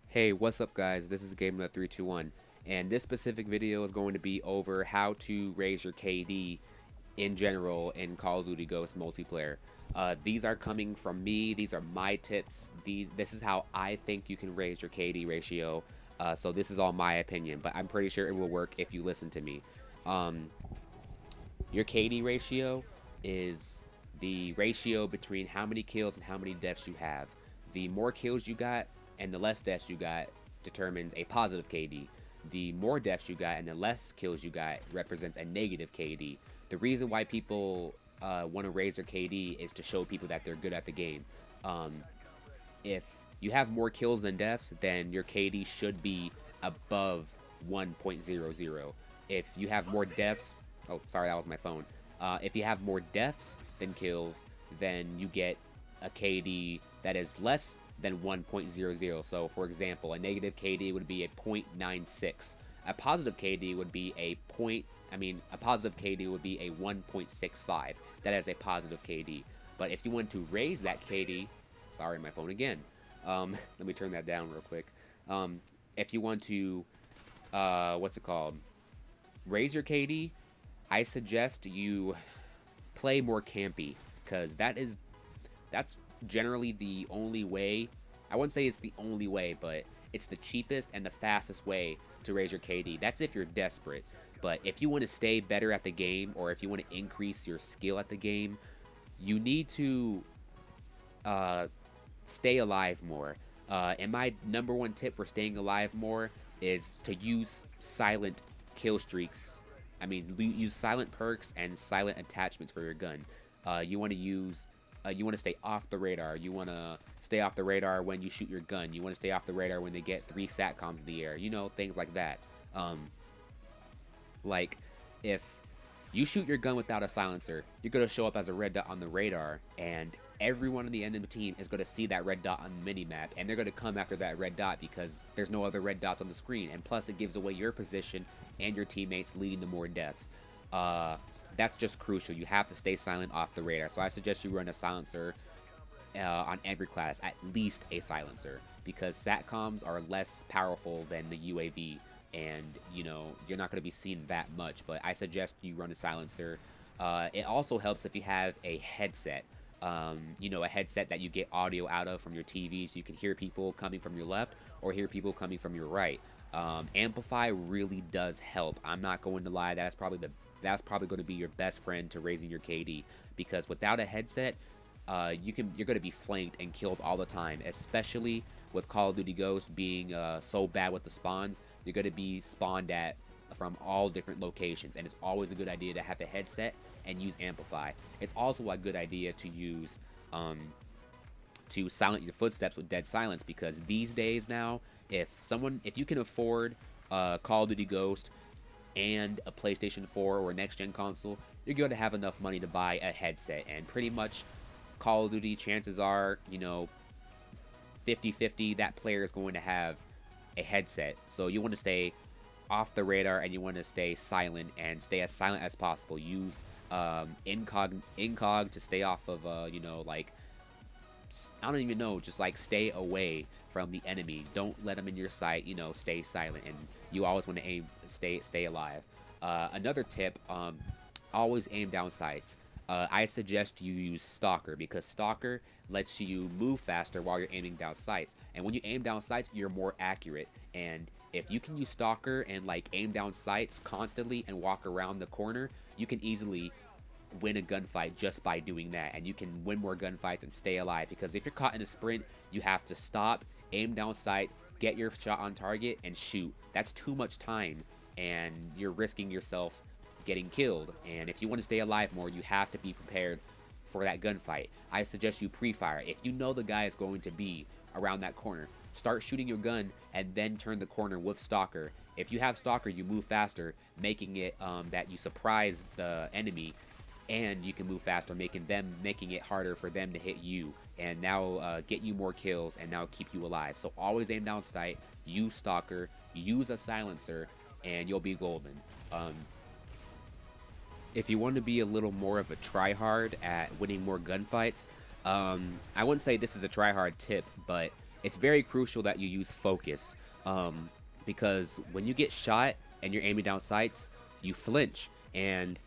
Hey, what's up guys? This is GameNut321, and this specific video is going to be over how to raise your KD in general in Call of Duty Ghost multiplayer. These are coming from me. These are my tips. This is how I think you can raise your KD ratio. So this is all my opinion, but I'm pretty sure it will work if you listen to me. Um, your KD ratio is the ratio between how many kills and how many deaths you have. The more kills you got and the less deaths you got determines a positive KD. The more deaths you got and the less kills you got represents a negative KD. The reason why people want to raise their KD is to show people that they're good at the game. If you have more kills than deaths, then your KD should be above 1.00. If you have more deaths, oh, sorry, that was my phone. If you have more deaths than kills, then you get a KD that is less than 1.00. So, for example, a negative KD would be a 0.96. A positive KD would be a positive KD would be a 1.65. That is a positive KD. But if you want to raise that KD, sorry, my phone again. Let me turn that down real quick. If you want to, raise your KD, I suggest you play more campy, because that's generally the only way. I wouldn't say it's the only way, but it's the cheapest and the fastest way to raise your KD. That's if you're desperate. But if you want to stay better at the game, or if you want to increase your skill at the game, you need to stay alive more. And my number one tip for staying alive more is to use silent kill streaks. Use silent perks and silent attachments for your gun. You want to stay off the radar. You want to stay off the radar when you shoot your gun. You want to stay off the radar when they get 3 SATCOMs in the air. You know, things like that. Like, if you shoot your gun without a silencer, you're going to show up as a red dot on the radar, and everyone in the enemy team is going to see that red dot on the minimap, and they're going to come after that red dot because there's no other red dots on the screen, and plus it gives away your position and your teammates, leading to more deaths. That's just crucial. You have to stay silent off the radar, so I suggest you run a silencer on every class, at least a silencer, because SATCOMs are less powerful than the UAV, and you know, you're not going to be seen that much, but I suggest you run a silencer. It also helps if you have a headset. You know, a headset that you get audio out of from your TV, so you can hear people coming from your left or hear people coming from your right. Amplify really does help. I'm not going to lie, that's probably going to be your best friend to raising your KD, because without a headset, you're going to be flanked and killed all the time, especially with Call of Duty Ghost being so bad with the spawns. You're going to be spawned at from all different locations, and it's always a good idea to have a headset and use Amplify. It's also a good idea to use to silence your footsteps with dead silence, because these days now, if you can afford Call of Duty Ghost and a PlayStation 4 or a next-gen console, you're going to have enough money to buy a headset. And pretty much Call of Duty, chances are, you know, 50-50, that player is going to have a headset. So you want to stay off the radar, and you want to stay silent, and stay as silent as possible. Use incog to stay off of, you know, like, I don't even know, just like stay away from the enemy. Don't let them in your sight. You know, stay silent, and you always want to aim, stay alive. Another tip, always aim down sights. I suggest you use Stalker, because Stalker lets you move faster while you're aiming down sights. And when you aim down sights, you're more accurate. And if you can use Stalker and like aim down sights constantly and walk around the corner, you can easily win a gunfight just by doing that. And you can win more gunfights and stay alive, because if you're caught in a sprint, you have to stop, aim down sight, get your shot on target, and shoot. That's too much time, and you're risking yourself getting killed. And if you want to stay alive more, you have to be prepared for that gunfight. I suggest you pre-fire. If you know the guy is going to be around that corner, start shooting your gun and then turn the corner with Stalker. If you have Stalker, you move faster, making it that you surprise the enemy, and you can move faster, making it harder for them to hit you, and now get you more kills, and now keep you alive. So always aim down sight, use Stalker, use a silencer, and you'll be golden. If you want to be a little more of a tryhard at winning more gunfights, I wouldn't say this is a tryhard tip, but it's very crucial that you use focus. Because when you get shot and you're aiming down sights, you flinch, and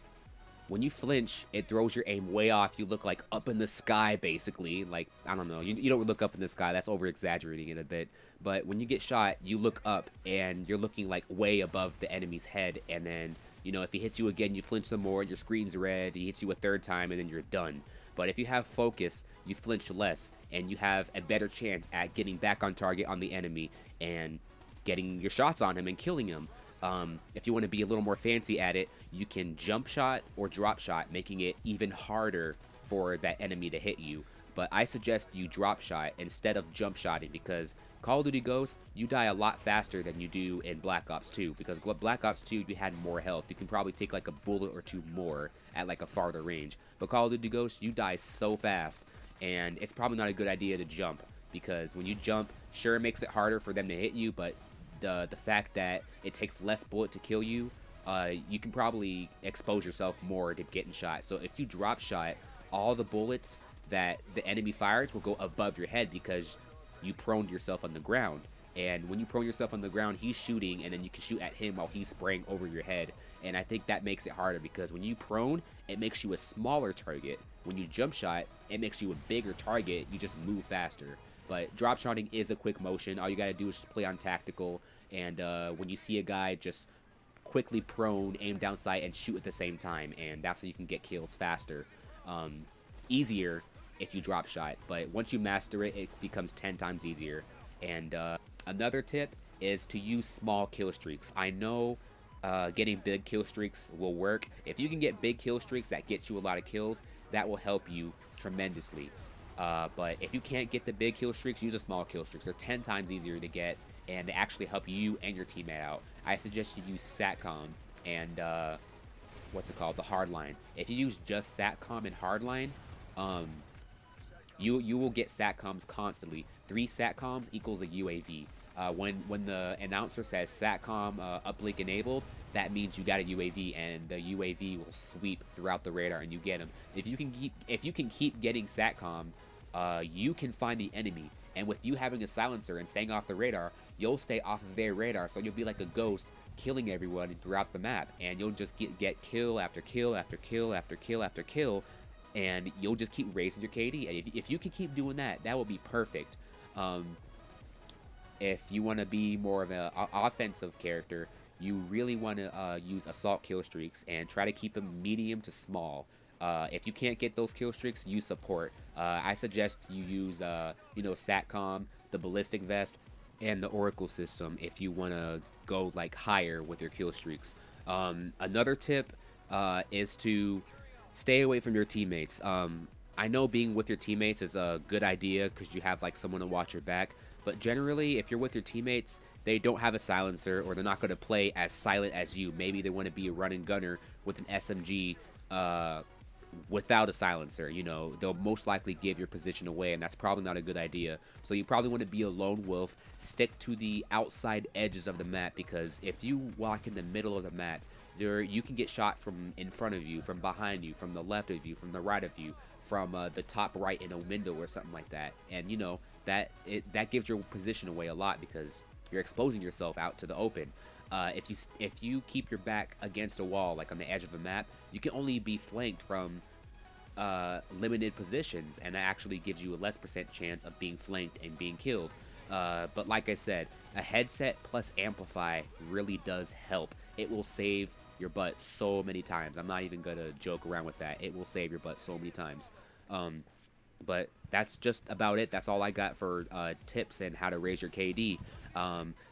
when you flinch, it throws your aim way off. You look like up in the sky, basically. Like, I don't know, you don't look up in the sky, that's over exaggerating it a bit. But when you get shot, you look up and you're looking like way above the enemy's head, and then, you know, if he hits you again, you flinch some more, your screen's red, he hits you a third time, and then you're done. But if you have focus, you flinch less, and you have a better chance at getting back on target on the enemy and getting your shots on him and killing him. If you want to be a little more fancy at it, you can jump shot or drop shot, making it even harder for that enemy to hit you. But I suggest you drop shot instead of jump shotting, because Call of Duty Ghosts, you die a lot faster than you do in Black Ops 2, because Black Ops 2, you had more health. You can probably take like a bullet or two more at like a farther range. But Call of Duty Ghosts, you die so fast, and it's probably not a good idea to jump, because when you jump, sure, it makes it harder for them to hit you, but the fact that it takes less bullet to kill you, you can probably expose yourself more to getting shot. So if you drop shot, all the bullets that the enemy fires will go above your head because you proned yourself on the ground. And when you prone yourself on the ground, he's shooting, and then you can shoot at him while he's spraying over your head. And I think that makes it harder, because when you prone, it makes you a smaller target. When you jump shot, it makes you a bigger target. You just move faster. But drop shotting is a quick motion. All you gotta do is just play on tactical, and when you see a guy, just quickly prone, aim down sight, and shoot at the same time, and that's how you can get kills faster. Easier if you drop shot, but once you master it, it becomes 10 times easier. And another tip is to use small kill streaks. I know getting big kill streaks will work. If you can get big kill streaks that gets you a lot of kills, that will help you tremendously. But if you can't get the big kill streaks, use a small kill streaks. They're 10 times easier to get, and they actually help you and your teammate out. I suggest you use SATCOM and what's it called, the hardline. If you use just SATCOM and hardline, you will get SATCOMs constantly. 3 SATCOMs equals a UAV. When the announcer says SATCOM uplink enabled, that means you got a UAV, and the UAV will sweep throughout the radar and you get them. If you can keep getting SATCOM, you can find the enemy. And with you having a silencer and staying off the radar, you'll stay off of their radar, so you'll be like a ghost killing everyone throughout the map, and you'll just get kill after kill after kill after kill after kill, and you'll just keep raising your KD. And if you can keep doing that, that will be perfect. If you want to be more of an offensive character, you really want to use assault kill streaks and try to keep them medium to small. If you can't get those kill streaks, use support. I suggest you use, SATCOM, the ballistic vest, and the Oracle system if you want to go like higher with your kill streaks. Another tip is to stay away from your teammates. I know being with your teammates is a good idea because you have like someone to watch your back, but generally if you're with your teammates, they don't have a silencer, or they're not going to play as silent as you. Maybe they want to be a running gunner with an SMG without a silencer. You know, they'll most likely give your position away, and that's probably not a good idea. So you probably want to be a lone wolf, stick to the outside edges of the map, because if you walk in the middle of the map, you can get shot from in front of you, from behind you, from the left of you, from the right of you, from the top right in a window or something like that. And you know that gives your position away a lot, because you're exposing yourself out to the open. If you keep your back against a wall, like on the edge of the map, you can only be flanked from limited positions, and that actually gives you a less % chance of being flanked and being killed. But like I said, a headset plus amplify really does help. It will save your butt so many times. I'm not even gonna joke around with that. It will save your butt so many times. But that's just about it. That's all I got for tips and how to raise your KD.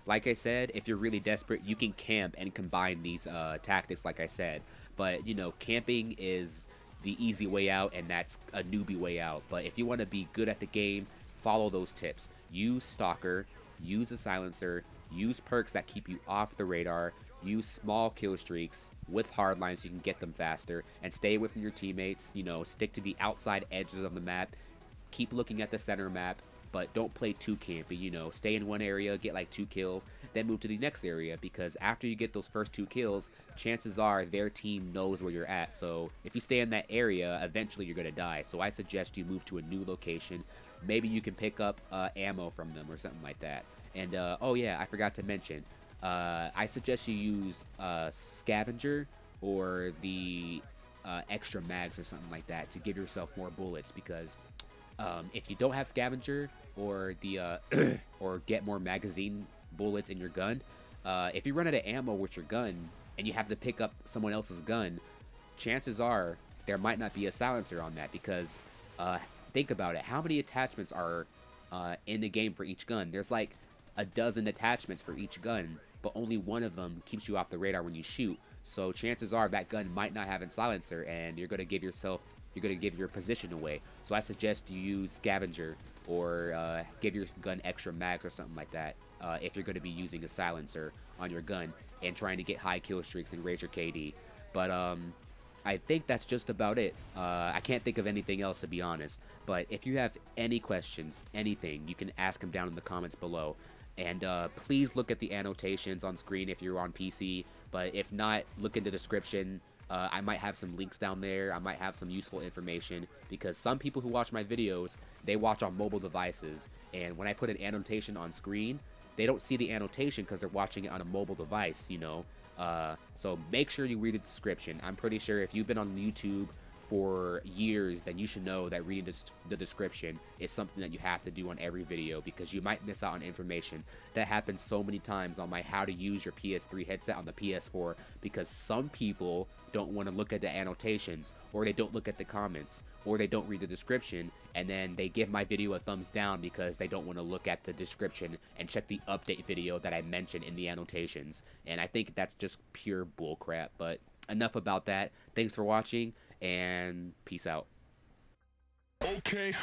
Like I said, if you're really desperate, you can camp and combine these tactics like I said. But, you know, camping is the easy way out, and that's a newbie way out. But if you want to be good at the game, follow those tips. Use Stalker, use a silencer, use perks that keep you off the radar, use small kill streaks with hardlines so you can get them faster, and stay away from your teammates. You know, stick to the outside edges of the map. Keep looking at the center map. but don't play too campy, you know, stay in one area, get like 2 kills, then move to the next area, because after you get those first 2 kills, chances are their team knows where you're at. So if you stay in that area, eventually you're gonna die. So I suggest you move to a new location. Maybe you can pick up ammo from them or something like that. And oh yeah, I forgot to mention, I suggest you use scavenger or the extra mags or something like that to give yourself more bullets, because if you don't have scavenger or the or get more magazine bullets in your gun, if you run out of ammo with your gun and you have to pick up someone else's gun, chances are there might not be a silencer on that, because think about it, how many attachments are in the game for each gun? There's like a dozen attachments for each gun, but only one of them keeps you off the radar when you shoot. So chances are that gun might not have a silencer, and you're gonna give your position away. So I suggest you use scavenger or give your gun extra mags or something like that if you're gonna be using a silencer on your gun and trying to get high kill streaks and raise your KD. But I think that's just about it. I can't think of anything else, to be honest. But if you have any questions, anything, you can ask them down in the comments below. And please look at the annotations on screen if you're on PC. But if not, look in the description. I might have some links down there. I might have some useful information, because some people who watch my videos, they watch on mobile devices. And when I put an annotation on screen, they don't see the annotation because they're watching it on a mobile device, you know. So make sure you read the description. I'm pretty sure if you've been on YouTube for years, then you should know that reading the description is something that you have to do on every video, because you might miss out on information. That happens so many times on my how to use your PS3 headset on the PS4, because some people don't want to look at the annotations, or they don't look at the comments, or they don't read the description, and then they give my video a thumbs down because they don't want to look at the description and check the update video that I mentioned in the annotations. And I think that's just pure bullcrap. But enough about that. Thanks for watching, and peace out. Okay.